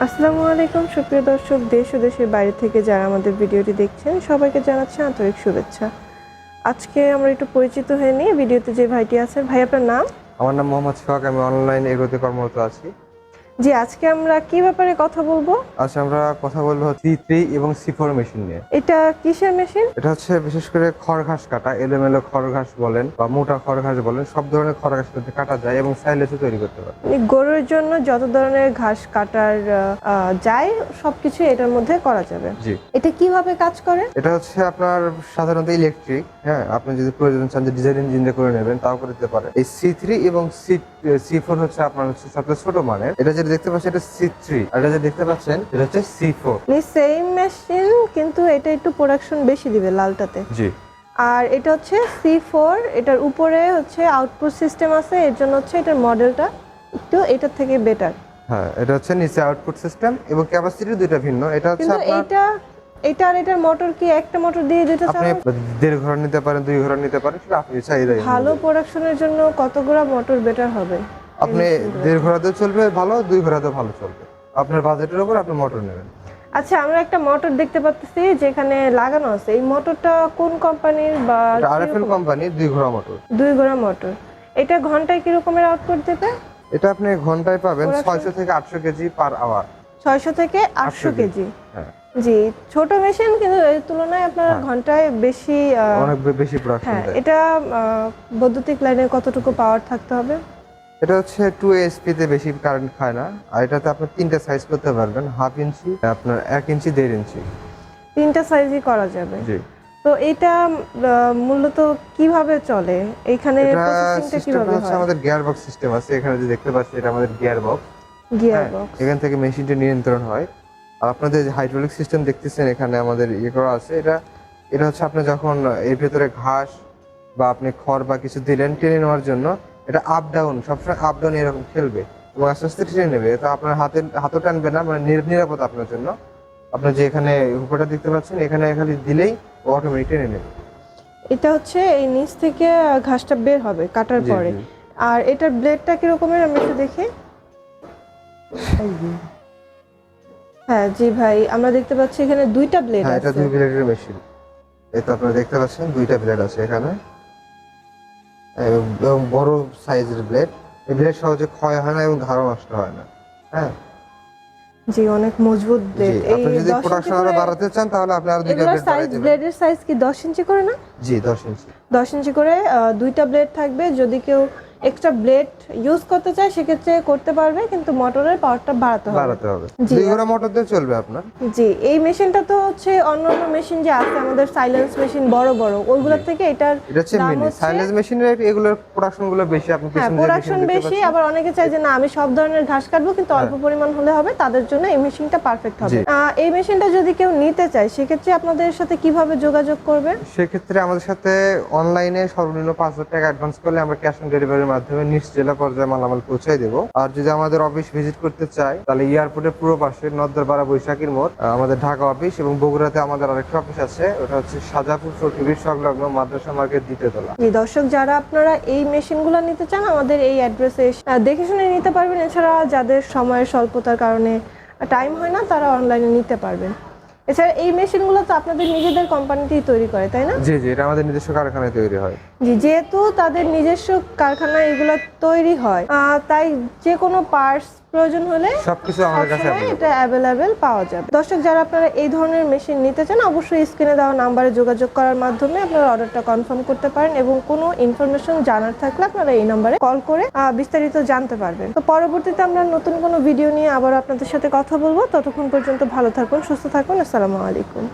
আসসালামু আলাইকুম সুপ্রিয় দর্শক, দেশ ও দেশের বাইরে থেকে যারা আমাদের ভিডিওটি দেখছেন সবাইকে জানাচ্ছি আন্তরিক শুভেচ্ছা। আজকে আমরা একটু পরিচিত হয়ে নিই। ভিডিওতে যে ভাইটি আছেন, ভাই আপনার নাম? আমার নাম মোহাম্মদ সোহাগ। আমি অনলাইন এগ্রোতে কর্মরত আছি। জি, আজকে আমরা কি ব্যাপারে কথা বলবো? আচ্ছা, আমরা কথা বলবো C3 এবং C4 মেশিন নিয়ে। এটা কিসের মেশিন? এটা হচ্ছে বিশেষ করে খড় ঘাস কাটা, এলোমেলো খড় ঘাস বলেন বা মোটা খড় ঘাস বলেন, সব ধরনের খড় ঘাস কিন্তু কাটা যায় এবং সাইলেজও তৈরি করতে পারে। গরুর জন্য যত ধরনের ঘাস কাটার যায় সবকিছু এটার মধ্যে করা যাবে। জি। এটা কিভাবে কাজ করে? এটা হচ্ছে আপনার সাধারণত ইলেকট্রিক। হ্যাঁ, আপনি যদি প্রয়োজন চান যে ডিজেল ইঞ্জিন দিয়ে করে নেবেন তাও করতে পারে। এই C3 এবং C4 হচ্ছে আপনার হচ্ছে সবচেয়ে ছোট মানের। এটা যেটা দেখতে পাচ্ছেন এটা C3, আর এটা যেটা দেখতে পাচ্ছেন এটা হচ্ছে C4। সেম মেশিন, কিন্তু এটা একটু প্রোডাকশন বেশি দিবে লালটাতে। জি। আর এটা হচ্ছে C4, এটার উপরে হচ্ছে আউটপুট সিস্টেম আছে, এর জন্য হচ্ছে এটার মডেলটা একটু এটার থেকে বেটার। হ্যাঁ, এটা হচ্ছে নিচে আউটপুট সিস্টেম এবং ক্যাপাসিটি দুইটা ভিন্ন। এটা হচ্ছে কিন্তু আপনার এটা আর এটার মোটর কি একটা মোটর দিয়ে দুটো আপনি চালানো? 1.5 ঘর নিতে পারেন, 2 ঘর নিতে পারেন, সেটা আপনি চাহিদা ভালো প্রোডাকশনের জন্য কতগুলো মোটর বেটার হবে? আপনি 1.5 ঘোরাতেও চলবে ভালো, 2 ঘোরাতেও ভালো চলবে। আপনার বাজেটের উপর আপনি মোটর নেবেন। আচ্ছা, আমরা একটা মোটর দেখতে পাচ্ছি যেখানে লাগানো আছে। এই মোটরটা কোন কোম্পানির বা এটা আরএফএল কোম্পানির 2 ঘোড়া মোটর। 2 ঘোড়া মোটর। এটা ঘন্টায় কি রকমের আউটপুট দেবে? এটা আপনি ঘন্টায় পাবেন 600 থেকে 800 কেজি পার আওয়ার। 600 থেকে 800 কেজি। হ্যাঁ। জি, ছোট মেশিন, কিন্তু এর তুলনায় আপনার ঘন্টায় বেশি অনেক বেশি প্রোডাকশন হ্যাঁ। দেয়। এটা বৈদ্যুতিক লাইনে কতটুকু পাওয়ার থাকতে হবে? এটা হচ্ছে 2 ASP তে বেশি কারেন্ট খায় না। আর এটাতে আপনি 3টা সাইজ করতে পারবেন, 1/2 ইঞ্চি, আপনার 1 ইঞ্চি, 1.5 ইঞ্চি। 3টা সাইজই করা যাবে। জি। তো এটা মূলত কিভাবে চলে? এখানে এটা প্রসেসিংটা কিভাবে সিস্টেমটা হচ্ছে হয়? আমাদের গিয়ার বক্স সিস্টেম আছে। এখানে যে দেখতে পাচ্ছেন এটা আমাদের গিয়ার বক্স। Gear box. এখান থেকে মেশিনটা নিয়ন্ত্রণ হয়। আর আপনাদের যে হাইড্রোলিক সিস্টেম দেখতেছেন এখানে আমাদের করা আছে, এটা হচ্ছে আপনি যখন এর ভেতরে ঘাস বা আপনি খড় বা কিছু দিলেন টেনে নেওয়ার জন্য, এটা আপ ডাউন, সবসময় আপ ডাউন এরকম খেলবে এবং আস্তে আস্তে টেনে নেবে। তো আপনার হাতও টানবে না, মানে নিরাপদ আপনার জন্য। আপনার যে এখানে উপরটা দেখতে পাচ্ছেন, এখানে খালি দিলেই ও অটোমেটিক টেনে নেবে। এটা হচ্ছে এই নিচ থেকে ঘাসটা বের হবে কাটার জি, পরে। জি। আর এটার ব্লেডটা কি রকমের আমি একটু দেখি। হ্যাঁ জি ভাই, আমরা দেখতে পাচ্ছি এখানে 2টা ব্লেড হ্যাঁ, এটা আছে। 2 ব্লেডের মেশিন। এই তো আপনারা দেখতে পাচ্ছেন 2টা ব্লেড আছে এখানে এবং বড় সাইজের ব্লেড। এই ব্লেড সহজে ক্ষয় হয় না এবং ধারও নষ্ট হয় না। হ্যাঁ জি, অনেক মজবুত জি, ব্লেড। এই আপনি যদি 10 ইঞ্চি প্রোডাকশন আরো করে বাড়াতে চান তাহলে আপনি আরো 2টা এগুলোর ব্লেড সাইজ, বাড়াই দিবেন। ব্লেডের সাইজ কি 10 ইঞ্চি করে না? জি, 10 ইঞ্চি। 10 ইঞ্চি করে 2টা ব্লেড থাকবে। যদি কেউ এক্সট্রা ব্লেড ইউজ করতে চায় সেক্ষেত্রে করতে পারবে, কিন্তু মোটরের পাওয়ারটা বাড়াতে হবে। জি। 2 ঘোড়া মোটর দিয়ে চলবে আপনার। জি, এই মেশিনটা তো হচ্ছে অন্যান্য মেশিন যে আছে আমাদের সাইলেন্স মেশিন বড় বড়, ওইগুলোর থেকে এটার এটা হচ্ছে দাম মিনি হচ্ছে সাইলেজ মেশিনের, এগুলোর প্রোডাকশন গুলো বেশি। আপনি হ্যাঁ, পিছনে যে প্রোডাকশন মেশিন দেখতে বেশি। পাচ্ছেন। আবার অনেকে চায় যে না, আমি সব ধরনের ঘাস কাটবো কিন্তু অল্প পরিমাণ হলে হবে, তাদের জন্য এই মেশিনটা পারফেক্ট হবে। জি। এই মেশিনটা যদি কেউ নিতে চায় সেক্ষেত্রে আপনাদের সাথে কিভাবে যোগাযোগ করবে? সেক্ষেত্রে আমাদের সাথে অনলাইনে সর্বনিম্ন 5,000 টাকা অ্যাডভান্স করলে আমরা ক্যাশ অন ডেলিভারির মাধ্যমে নিজ জেলা পর্যায়ে মালামাল পৌঁছে দেবো। আর যদি আমাদের অফিস ভিজিট করতে চায় তাহলে এয়ারপোর্টের পুরো পাশে নদ্দরপাড়া বৈশাখীর মোড় আমাদের ঢাকা অফিস, এবং বগুড়াতে আমাদের আরেকটা অফিস আছে, ওটা হচ্ছে সাজাপুর চৌধুরীর সংলগ্ন মাদ্রাসা মার্কেট দ্বিতীয়তলা। জি দর্শক, যারা আপনারা এই মেশিনগুলো নিতে চান আমাদের এই অ্যাড্রেসে দেখে শুনে নিতে পারবেন। এছাড়া যাদের সময়ের স্বল্পতার কারণে টাইম হয় না তারা অনলাইনে নিতে পারবেন। এছাড়া এই মেশিনগুলো তো আপনাদের নিজেদের কোম্পানিতেই তৈরি করে, তাই না? জি জি, এটা আমাদের নিজস্ব কারখানায় তৈরি হয়। জি, যেহেতু তাদের নিজস্ব কারখানায় এগুলো তৈরি হয়, তাই যে কোনো পার্টস প্রয়োজন হলে সবকিছু আমাদের কাছে সবসময় এটা অ্যাভেলেবেল পাওয়া যাবে। দর্শক, যারা আপনারা এই ধরনের মেশিন নিতে চান অবশ্যই স্ক্রিনে দেওয়া নাম্বারে যোগাযোগ করার মাধ্যমে আপনারা অর্ডারটা কনফার্ম করতে পারেন, এবং কোনো ইনফরমেশন জানার থাকলে আপনারা এই নাম্বারে কল করে বিস্তারিত জানতে পারবেন। তো পরবর্তীতে আমরা নতুন কোনো ভিডিও নিয়ে আবার আপনাদের সাথে কথা বলবো। ততক্ষণ পর্যন্ত ভালো থাকুন, সুস্থ থাকুন। আসসালামু আলাইকুম।